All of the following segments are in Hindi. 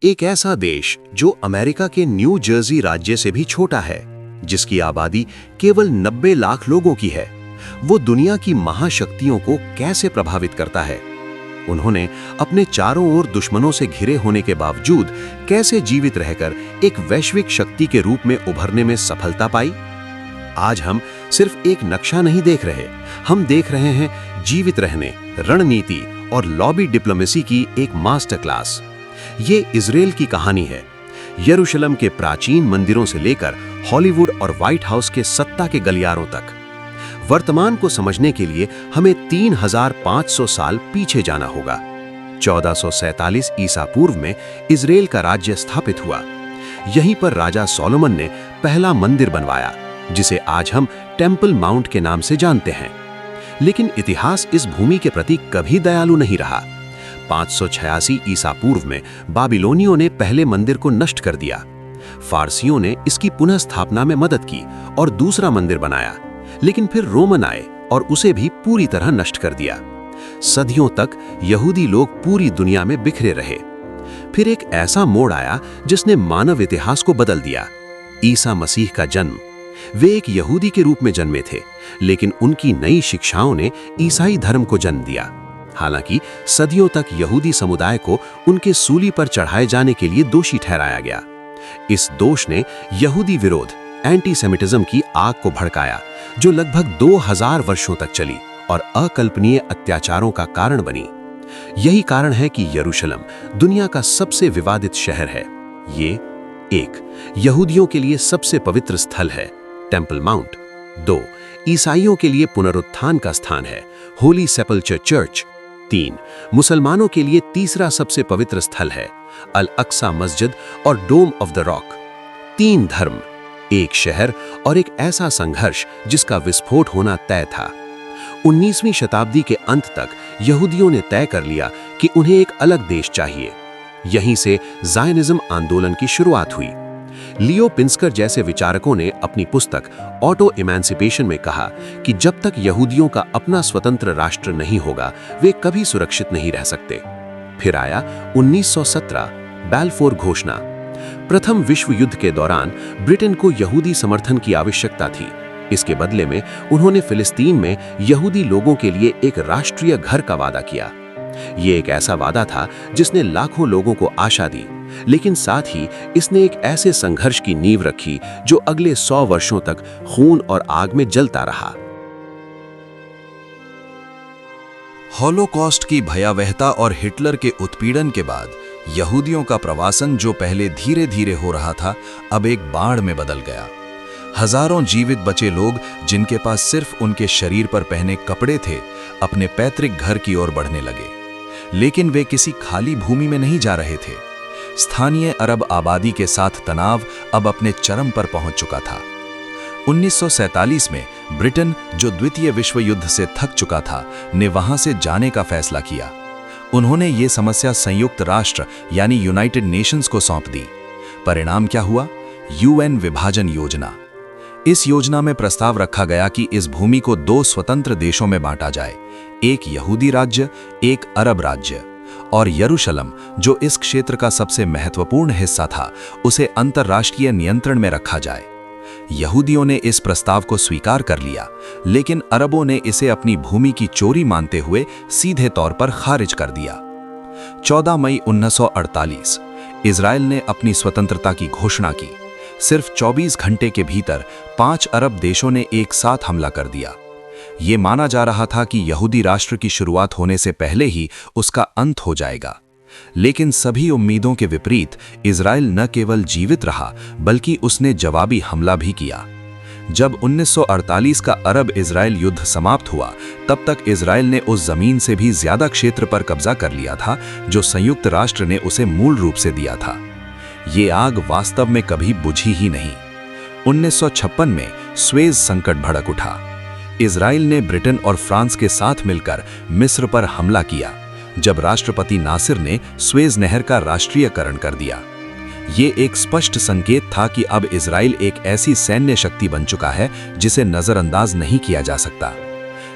एक ऐसा देश जो अमेरिका के न्यू जर्सी राज्य से भी छोटा है, जिसकी आबादी केवल 90 लाख लोगों की है, वो दुनिया की महाशक्तियों को कैसे प्रभावित करता है? उन्होंने अपने चारों ओर दुश्मनों से घिरे होने के बावजूद कैसे जीवित रहकर एक वैश्विक शक्ति के रूप में उभरने में सफलता पाई? आज हम सिर्फ एक नक्शा नहीं देख रहे, हम देख रहे हैं जीवित रहने, रणनीति और लॉबी डिप्लोमेसी की एक मास्टर क्लास। ये इजराइल की कहानी है, यरूशलेम के प्राचीन मंदिरों से लेकर हॉलीवुड और व्हाइट हाउस के सत्ता के गलियारों तक। वर्तमान को समझने के लिए हमें 3500 साल पीछे जाना होगा। 1447 ईसा पूर्व में इजराइल का राज्य स्थापित हुआ। यहीं पर राजा सोलोमन ने पहला मंदिर बनवाया, जिसे आज हम टेम्पल माउंट के नाम से जानते हैं। लेकिन इतिहास इस भूमि के प्रति कभी दयालु नहीं रहा। 586 ईसा पूर्व में बाबिलोनियों ने पहले मंदिर को नष्ट कर दिया। फारसियों ने इसकी पुनः स्थापना में मदद की और दूसरा मंदिर बनाया, लेकिन फिर रोमन आए और उसे भी पूरी तरह नष्ट कर दिया। सदियों तक यहूदी लोग पूरी दुनिया में बिखरे रहे। फिर एक ऐसा मोड़ आया जिसने मानव इतिहास को बदल दिया, ईसा मसीह का जन्म। वे एक यहूदी के रूप में जन्मे थे, लेकिन उनकी नई शिक्षाओं ने ईसाई धर्म को जन्म दिया। हालांकि सदियों तक यहूदी समुदाय को उनके सूली पर चढ़ाए जाने के लिए दोषी ठहराया गया। इस दोष ने यहूदी विरोध, एंटीसेमिटिज्म की आग को भड़काया, जो लगभग 2000 वर्षों तक चली और अकल्पनीय अत्याचारों का कारण बनी। यही कारण है कि यरूशलेम दुनिया का सबसे विवादित शहर है। ये 1 यहूदियों के लिए सबसे पवित्र स्थल है, टेम्पल माउंट। 2 ईसाइयों के लिए पुनरुत्थान का स्थान है, होली सेपल्चर चर्च। 3 मुसलमानों के लिए तीसरा सबसे पवित्र स्थल है, अल अक्सा मस्जिद और डोम ऑफ द रॉक। 3 धर्म, एक शहर और एक ऐसा संघर्ष जिसका विस्फोट होना तय था। 19वीं शताब्दी के अंत तक यहूदियों ने तय कर लिया कि उन्हें एक अलग देश चाहिए। यहीं से ज़ायनिज़्म आंदोलन की शुरुआत हुई। लियो पिंस्कर जैसे विचारकों ने अपनी पुस्तक ऑटो इमेंसिपेशन में कहा कि जब तक यहूदियों का अपना स्वतंत्र राष्ट्र नहीं होगा, वे कभी सुरक्षित नहीं रह सकते। फिर आया 1917 बैलफोर घोषणा। प्रथम विश्व युद्ध के दौरान ब्रिटेन को यहूदी समर्थन की आवश्यकता थी। इसके बदले में उन्होंने फिलिस्तीन में यहूदी लोगों के लिए एक राष्ट्रीय घर का वादा किया। ये एक ऐसा वादा था जिसने लाखों लोगों को आशा दी, लेकिन साथ ही इसने एक ऐसे संघर्ष की नींव रखी जो अगले 100 वर्षों तक खून और आग में जलता रहा। हॉलोकॉस्ट की भयावहता और हिटलर के उत्पीड़न के बाद यहूदियों का प्रवासन, जो पहले धीरे धीरे हो रहा था, अब एक बाढ़ में बदल गया। हजारों जीवित बचे लोग, जिनके पास सिर्फ उनके शरीर पर पहने कपड़े थे, अपने पैतृक घर की ओर बढ़ने लगे। लेकिन वे किसी खाली भूमि में नहीं जा रहे थे। स्थानीय अरब आबादी के साथ तनाव अब अपने चरम पर पहुंच चुका था। 1947 में ब्रिटेन, जो द्वितीय विश्व युद्ध से थक चुका था, ने वहां से जाने का फैसला किया। उन्होंने ये समस्या संयुक्त राष्ट्र यानी यूनाइटेड नेशंस को सौंप दी। परिणाम क्या हुआ? यूएन विभाजन योजना। इस योजना में प्रस्ताव रखा गया कि इस भूमि को 2 स्वतंत्र देशों में बांटा जाए, एक यहूदी राज्य, एक अरब राज्य, और यरूशलेम, जो इस क्षेत्र का सबसे महत्वपूर्ण हिस्सा था, उसे अंतर्राष्ट्रीय नियंत्रण में रखा जाए। यहूदियों ने इस प्रस्ताव को स्वीकार कर लिया, लेकिन अरबों ने इसे अपनी भूमि की चोरी मानते हुए सीधे तौर पर खारिज कर दिया। 14 मई 1948 इजराइल ने अपनी स्वतंत्रता की घोषणा की। सिर्फ 24 घंटे के भीतर 5 अरब देशों ने एक साथ हमला कर दिया। ये माना जा रहा था कि यहूदी राष्ट्र की शुरुआत होने से पहले ही उसका अंत हो जाएगा। लेकिन सभी उम्मीदों के विपरीत इजराइल न केवल जीवित रहा, बल्कि उसने जवाबी हमला भी किया। जब 1948 का अरब इजराइल युद्ध समाप्त हुआ, तब तक इजराइल ने उस जमीन से भी ज्यादा क्षेत्र पर कब्जा कर लिया था जो संयुक्त राष्ट्र ने उसे मूल रूप से दिया था। ये आग वास्तव में कभी बुझी ही नहीं। 1956 में स्वेज संकट भड़क उठा। इजराइल ने ब्रिटेन और फ्रांस के साथ मिलकर मिस्र पर हमला किया, जब राष्ट्रपति नासिर ने स्वेज नहर का राष्ट्रीयकरण कर दिया। ये एक स्पष्ट संकेत था कि अब इजराइल एक ऐसी सैन्य शक्ति बन चुका है जिसे नजरअंदाज नहीं किया जा सकता।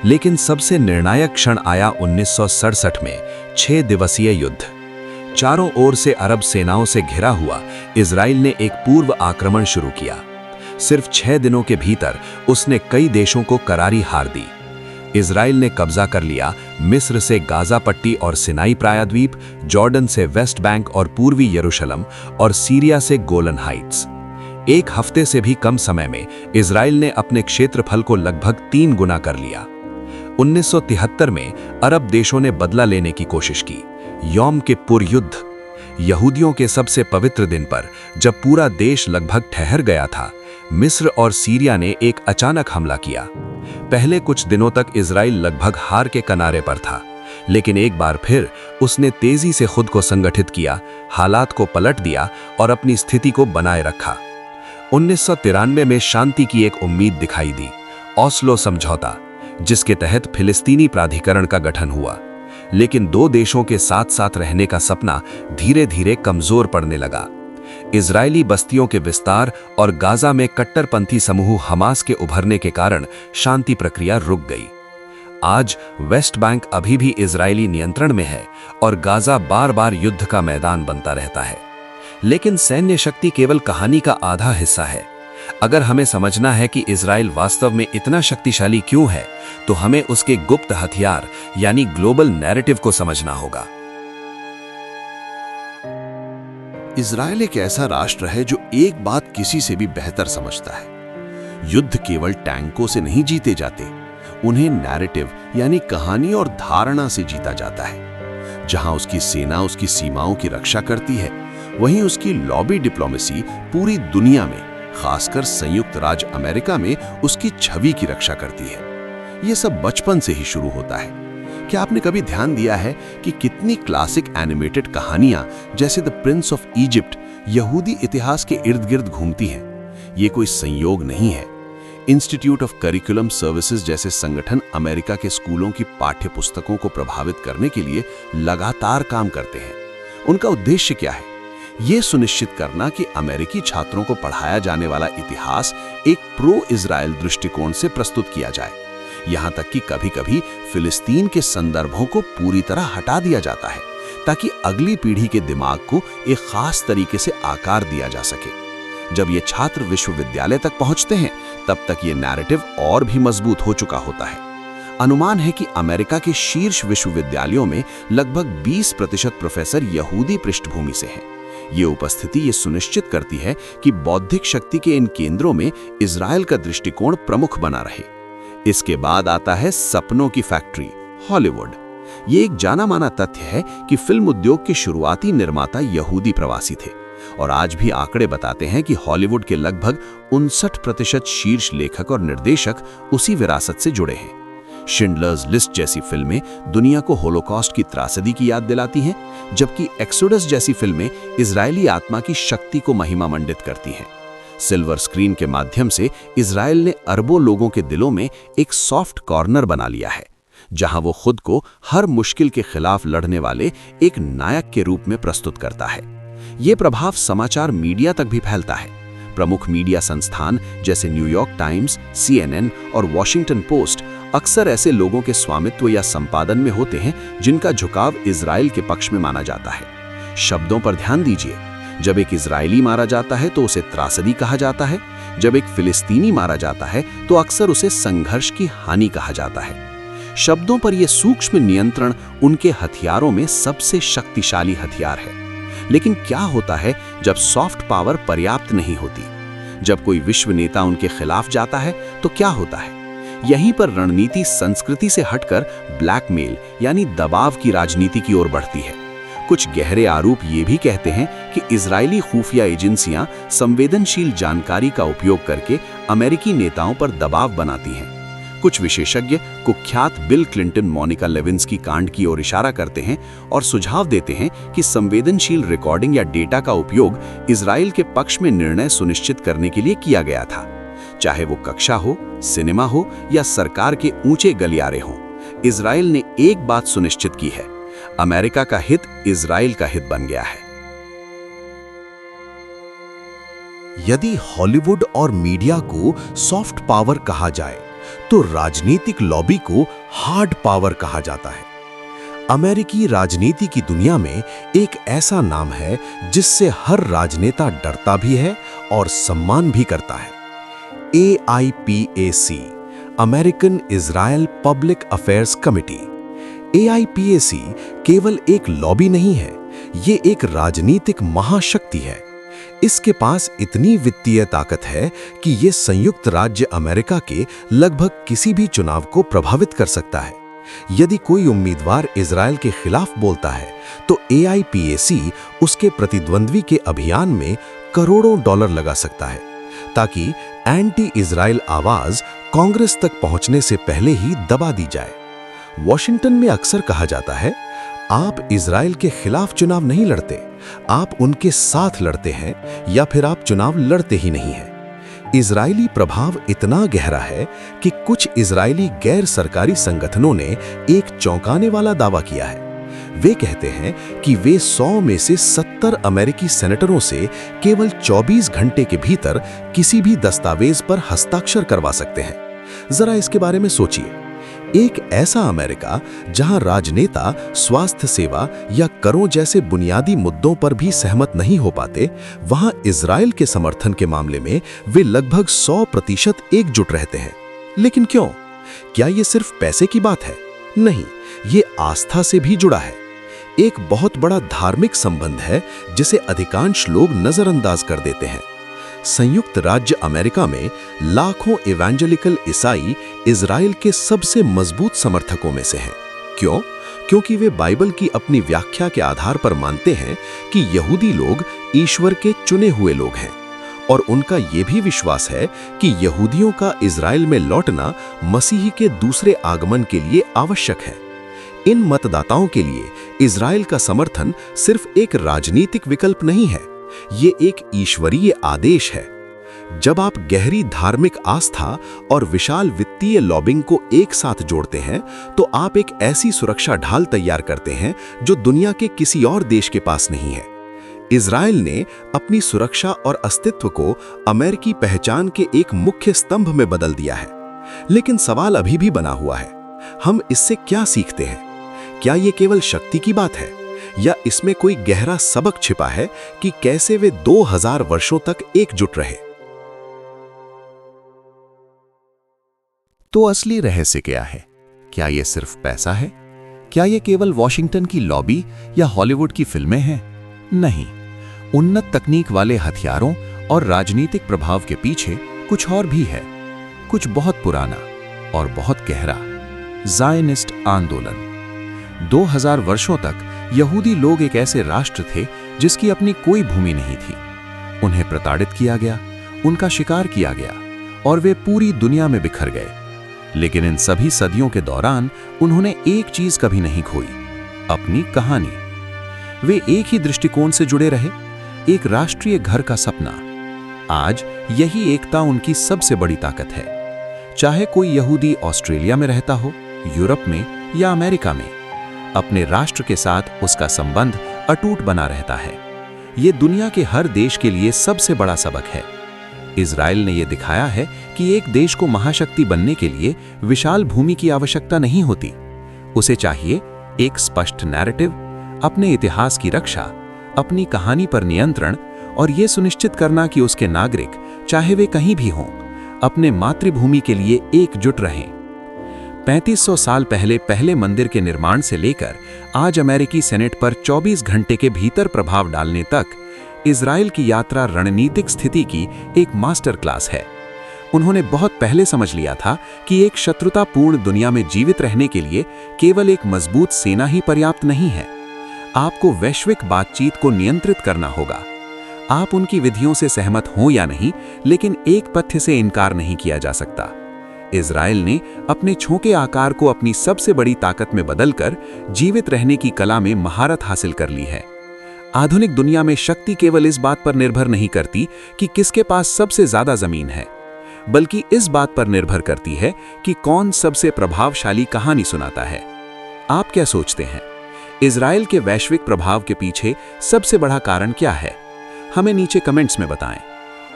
लेकिन सबसे निर्णायक क्षण आया 1967 में, 6 दिवसीय युद्ध। चारों ओर से अरब सेनाओं से घिरा हुआ इजराइल ने एक पूर्व आक्रमण शुरू किया। सिर्फ 6 दिनों के भीतर उसने कई देशों को करारी हार दी। इजराइल ने कब्जा कर लिया मिस्र से गाजा पट्टी और सिनाई प्रायद्वीप, जॉर्डन से वेस्ट बैंक और पूर्वी यरूशलेम और सीरिया से गोलन हाइट्स। एक हफ्ते से भी कम समय में इजराइल ने अपने क्षेत्रफल को लगभग 3 गुना कर लिया। 1973 में अरब देशों ने बदला लेने की कोशिश की। यौम किप्पुर युद्ध, यहूदियों के सबसे पवित्र दिन पर जब पूरा देश लगभग ठहर गया था, मिस्र और सीरिया ने एक अचानक हमला किया। पहले कुछ दिनों तक इजराइल लगभग हार के किनारे पर था, लेकिन एक बार फिर उसने तेजी से खुद को संगठित किया, हालात को पलट दिया और अपनी स्थिति को बनाए रखा। 1993 में शांति की एक उम्मीद दिखाई दी, ओस्लो समझौता, जिसके तहत फिलिस्तीनी प्राधिकरण का गठन हुआ। लेकिन 2 देशों के साथ साथ रहने का सपना धीरे धीरे कमजोर पड़ने लगा। इजरायली बस्तियों के विस्तार और गाजा में कट्टरपंथी समूह हमास के उभरने के कारण शांति प्रक्रिया रुक गई। आज वेस्ट बैंक अभी भी इजरायली नियंत्रण में है और गाजा बार बार युद्ध का मैदान बनता रहता है। लेकिन सैन्य शक्ति केवल कहानी का आधा हिस्सा है। अगर हमें समझना है कि इजराइल वास्तव में इतना शक्तिशाली क्यों है, तो हमें उसके गुप्त हथियार यानी ग्लोबल नैरेटिव को समझना होगा। इजराइल एक ऐसा राष्ट्र है जो एक बात किसी से भी बेहतर समझता है। युद्ध केवल टैंकों से नहीं जीते जाते, उन्हें नैरेटिव यानी कहानी और धारणा से जीता जाता है। जहां उसकी सेना उसकी सीमाओं की रक्षा करती है, वहीं उसकी लॉबी डिप्लोमेसी पूरी दुनिया में, खासकर संयुक्त राज्य अमेरिका में, उसकी छवि की रक्षा करती है। यह सब बचपन से ही शुरू होता है। क्या आपने कभी ध्यान दिया है कि कितनी क्लासिक एनिमेटेड कहानियां जैसे द प्रिंस ऑफ इजिप्ट यहूदी इतिहास के इर्द गिर्द घूमती हैं? ये कोई संयोग नहीं है। इंस्टीट्यूट ऑफ करिकुलम सर्विसेज जैसे संगठन अमेरिका के स्कूलों की पाठ्य पुस्तकों को प्रभावित करने के लिए लगातार काम करते हैं। उनका उद्देश्य क्या है? ये सुनिश्चित करना कि अमेरिकी छात्रों को पढ़ाया जाने वाला इतिहास एक प्रो इजराइल दृष्टिकोण से प्रस्तुत किया जाए। यहां तक कि कभी-कभी फिलिस्तीन के संदर्भों को पूरी तरह हटा दिया जाता है, ताकि अगली पीढ़ी के दिमाग को एक खास तरीके से आकार दिया जा सके। जब ये छात्र विश्वविद्यालय तक पहुंचते हैं, तब तक ये नैरेटिव और भी मजबूत हो चुका होता है। अनुमान है कि अमेरिका के शीर्ष विश्वविद्यालयों में लगभग 20% प्रोफेसर यहूदी पृष्ठभूमि से हैं। ये उपस्थिति ये सुनिश्चित करती है कि बौद्धिक शक्ति के इन केंद्रों में इजराइल का दृष्टिकोण प्रमुख बना रहे। इसके बाद आता है सपनों की फैक्ट्री, हॉलीवुड। ये एक जाना माना तथ्य है कि फिल्म उद्योग के शुरुआती निर्माता यहूदी प्रवासी थे, और आज भी आंकड़े बताते हैं कि हॉलीवुड के लगभग 59% शीर्ष लेखक और निर्देशक उसी विरासत से जुड़े हैं। शिंडलर्स लिस्ट जैसी फिल्में दुनिया को होलोकॉस्ट की त्रासदी की याद दिलाती हैं, जबकि एक्सोडस जैसी फिल्में इजरायली आत्मा की शक्ति को महिमा मंडित करती हैं। सिल्वर स्क्रीन के माध्यम से इजराइल ने अरबों लोगों के दिलों में एक सॉफ्ट कॉर्नर बना लिया है, जहां वो खुद को हर मुश्किल के खिलाफ लड़ने वाले एक नायक के रूप में प्रस्तुत करता है। ये प्रभाव समाचार मीडिया तक भी फैलता है। प्रमुख मीडिया संस्थान जैसे न्यूयॉर्क टाइम्स, CNN और वॉशिंगटन पोस्ट अक्सर ऐसे लोगों के स्वामित्व या संपादन में होते हैं जिनका झुकाव इजराइल के पक्ष में माना जाता है। शब्दों पर ध्यान दीजिए। जब एक इजरायली मारा जाता है तो उसे त्रासदी कहा जाता है। जब एक फिलिस्तीनी मारा जाता है तो अक्सर उसे संघर्ष की हानि कहा जाता है। शब्दों पर यह सूक्ष्म नियंत्रण उनके हथियारों में सबसे शक्तिशाली हथियार है। लेकिन क्या होता है जब सॉफ्ट पावर पर्याप्त नहीं होती? जब कोई विश्व नेता उनके खिलाफ जाता है तो क्या होता है? यहीं पर रणनीति संस्कृति से हटकर ब्लैकमेल यानी दबाव की राजनीति की ओर बढ़ती है। कुछ गहरे आरोप ये भी कहते हैं कि इजरायली खुफिया एजेंसियां संवेदनशील जानकारी का उपयोग करके अमेरिकी नेताओं पर दबाव बनाती हैं। कुछ विशेषज्ञ कुख्यात बिल क्लिंटन मोनिका लेविन्स्की कांड की ओर इशारा करते हैं और सुझाव देते हैं कि संवेदनशील रिकॉर्डिंग या डेटा का उपयोग इजराइल के पक्ष में निर्णय सुनिश्चित करने के लिए किया गया था। चाहे वो कक्षा हो, सिनेमा हो या सरकार के ऊंचे गलियारे हों, इजराइल ने एक बात सुनिश्चित की है, अमेरिका का हित इजराइल का हित बन गया है। यदि हॉलीवुड और मीडिया को सॉफ्ट पावर कहा जाए तो राजनीतिक लॉबी को हार्ड पावर कहा जाता है। अमेरिकी राजनीति की दुनिया में एक ऐसा नाम है जिससे हर राजनेता डरता भी है और सम्मान भी करता है। AIPAC, American Israel public affairs committee. AIPAC केवल एक लॉबी नहीं है, ये एक राजनीतिक महाशक्ति है। इसके पास इतनी वित्तीय ताकत है कि ये संयुक्त राज्य अमेरिका के लगभग किसी भी चुनाव को प्रभावित कर सकता है। यदि कोई उम्मीदवार इजराइल के खिलाफ बोलता है तो AIPAC उसके प्रतिद्वंद्वी के अभियान में करोड़ों डॉलर लगा सकता है, ताकि एंटी इजराइल आवाज कांग्रेस तक पहुंचने से पहले ही दबा दी जाए। वॉशिंगटन में अक्सर कहा जाता है, आप इजराइल के खिलाफ चुनाव नहीं लड़ते, आप उनके साथ लड़ते हैं, या फिर आप चुनाव लड़ते ही नहीं हैं। इजरायली प्रभाव इतना गहरा है कि कुछ इजरायली गैर सरकारी संगठनों ने एक चौंकाने वाला दावा किया है। वे कहते हैं कि वे 100 में से 70 अमेरिकी सेनेटरों से केवल 24 घंटे के भीतर किसी भी दस्तावेज पर हस्ताक्षर करवा सकते हैं। जरा इसके बारे में सोचिए। एक ऐसा अमेरिका जहां राजनेता स्वास्थ्य सेवा या करों जैसे बुनियादी मुद्दों पर भी सहमत नहीं हो पाते, वहां इजराइल के समर्थन के मामले में वे लगभग 100% एकजुट रहते हैं। लेकिन क्यों? क्या ये सिर्फ पैसे की बात है? नहीं, ये आस्था से भी जुड़ा है। एक बहुत बड़ा धार्मिक संबंध है जिसे अधिकांश लोग नजरअंदाज कर देते हैं। संयुक्त राज्य अमेरिका में लाखों इवेंजेलिकल ईसाई इजराइल के सबसे मजबूत समर्थकों में से हैं। क्यों? क्योंकि वे बाइबल की अपनी व्याख्या के आधार पर मानते हैं कि यहूदी लोग ईश्वर के चुने हुए लोग हैं, और उनका ये भी विश्वास है कि यहूदियों का इजराइल में लौटना मसीह के दूसरे आगमन के लिए आवश्यक है। इन मतदाताओं के लिए इजराइल का समर्थन सिर्फ एक राजनीतिक विकल्प नहीं है, ये एक ईश्वरीय आदेश है। जब आप गहरी धार्मिक आस्था और विशाल वित्तीय लॉबिंग को एक साथ जोड़ते हैं, तो आप एक ऐसी सुरक्षा ढाल तैयार करते हैं जो दुनिया के किसी और देश के पास नहीं है। इजराइल ने अपनी सुरक्षा और अस्तित्व को अमेरिकी पहचान के एक मुख्य स्तंभ में बदल दिया है। लेकिन सवाल अभी भी बना हुआ है, हम इससे क्या सीखते हैं? क्या ये केवल शक्ति की बात है, या इसमें कोई गहरा सबक छिपा है कि कैसे वे 2000 वर्षों तक एकजुट रहे? तो असली रहस्य क्या है? क्या यह सिर्फ पैसा है? क्या यह केवल वॉशिंगटन की लॉबी या हॉलीवुड की फिल्में हैं? नहीं, उन्नत तकनीक वाले हथियारों और राजनीतिक प्रभाव के पीछे कुछ और भी है, कुछ बहुत पुराना और बहुत गहरा। ज़ायनिस्ट आंदोलन। 2000 वर्षों तक यहूदी लोग एक ऐसे राष्ट्र थे जिसकी अपनी कोई भूमि नहीं थी। उन्हें प्रताड़ित किया गया, उनका शिकार किया गया, और वे पूरी दुनिया में बिखर गए। लेकिन इन सभी सदियों के दौरान उन्होंने एक चीज कभी नहीं खोई, अपनी कहानी। वे एक ही दृष्टिकोण से जुड़े रहे, एक राष्ट्रीय घर का सपना। आज यही एकता उनकी सबसे बड़ी ताकत है। चाहे कोई यहूदी ऑस्ट्रेलिया में रहता हो, यूरोप में या अमेरिका में, अपने राष्ट्र के साथ उसका संबंध अटूट बना रहता है। ये दुनिया के हर देश के लिए सबसे बड़ा सबक है। इजराइल ने यह दिखाया है कि एक देश को महाशक्ति बनने के लिए विशाल भूमि की आवश्यकता नहीं होती। उसे चाहिए एक स्पष्ट नैरेटिव, अपने इतिहास की रक्षा, अपनी कहानी पर नियंत्रण, और यह सुनिश्चित करना कि उसके नागरिक, चाहे वे कहीं भी हों, अपने मातृभूमि के लिए एकजुट रहें। 3500 साल पहले पहले मंदिर के निर्माण से लेकर आज अमेरिकी सेनेट पर 24 घंटे के भीतर प्रभाव डालने तक, इजराइल की यात्रा रणनीतिक स्थिति की एक मास्टर क्लास है। उन्होंने बहुत पहले समझ लिया था कि एक शत्रुतापूर्ण दुनिया में जीवित रहने के लिए केवल एक मजबूत सेना ही पर्याप्त नहीं है। आपको वैश्विक बातचीत को नियंत्रित करना होगा। आप उनकी विधियों से सहमत हों या नहीं, लेकिन एक तथ्य से इनकार नहीं किया जा सकता। इजराइल ने अपने छोटे आकार को अपनी सबसे बड़ी ताकत में बदलकर जीवित रहने की कला में महारत हासिल कर ली है। आधुनिक दुनिया में शक्ति केवल इस बात पर निर्भर नहीं करती कि किसके पास सबसे ज्यादा जमीन है, बल्कि इस बात पर निर्भर करती है कि कौन सबसे प्रभावशाली कहानी सुनाता है। आप क्या सोचते हैं? इजराइल के वैश्विक प्रभाव के पीछे सबसे बड़ा कारण क्या है? हमें नीचे कमेंट्स में बताएं।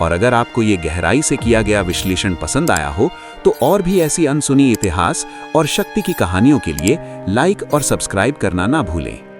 और अगर आपको ये गहराई से किया गया विश्लेषण पसंद आया हो तो और भी ऐसी अनसुनी इतिहास और शक्ति की कहानियों के लिए लाइक और सब्सक्राइब करना ना भूलें।